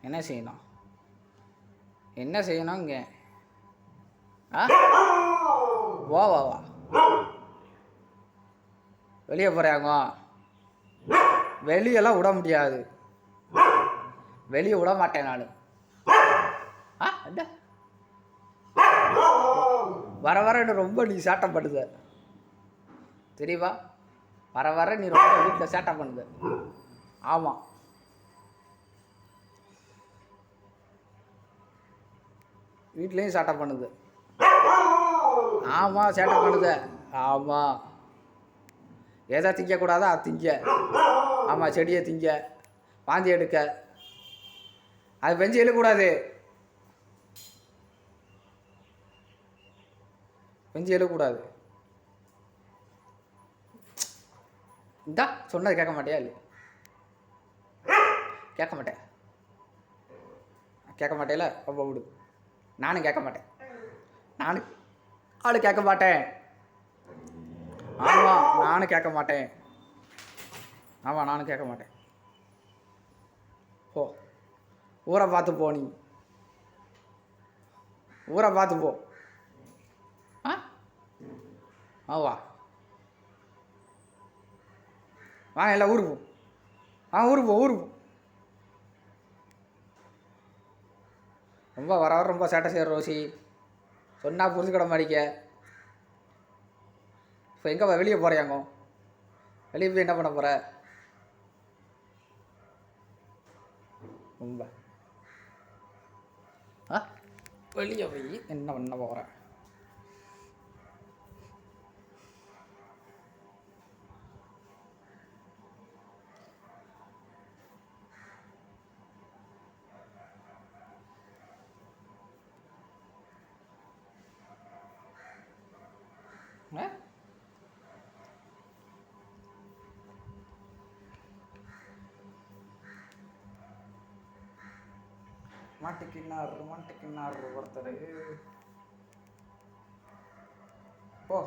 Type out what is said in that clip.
என்ன செய்யணும்? என்ன செய்யணும் இங்கே? ஆ, வா வா வா, வெளியே போகிறாங்க. வெளியெல்லாம் விட முடியாது, வெளியே விட மாட்டேன் நான். ஆ, அட வர வர ரொம்ப நீ சேட்டை பண்ணுத தெரியுமா? வர வர நீ ரொம்ப வீட்டில் சேட்டை பண்ணுத. ஆமாம், வீட்லேயும் சேட்டை பண்ணுது. ஆமாம், சேட்டை பண்ணுத. ஆமாம், எதை திங்கக்கூடாதோ அது திங்க. ஆமாம், செடியை திங்க, வாந்தி எடுக்க, அது பெஞ்சு எழுக்கூடாது, பெஞ்சு எழுக்கூடாது. இந்தா சொன்னது கேட்க மாட்டியா? இல்லை, கேட்க மாட்டேன். கேட்க மாட்டேல, அப்போ விடு. நானும் கேட்க மாட்டேன். நானும் கேட்க மாட்டேன். ஆமாம், நானும் கேட்க மாட்டேன். ஆமாம், நானும் கேட்க மாட்டேன். போ, ஊரை பார்த்து போ. நீ ஊரை பார்த்து போ. ஆ, ஆவா, வாங்க எல்லாம் ஊருக்கு போ. ஊருக்கு போ, ஊருக்கு போ. ரொம்ப வர வர ரொம்ப சேட்டை செய்கிற ரோசி. சொன்னால் புரிஞ்சுக்கிட மாட்டிக்க. இப்போ எங்கே வெளியே போகிறியாங்க? வெளியே போய் என்ன பண்ண போகிற? ரொம்ப வெளியே போய் என்ன பண்ண போகிற? மாட்டிக்கினார் ஒருத்தர். போ.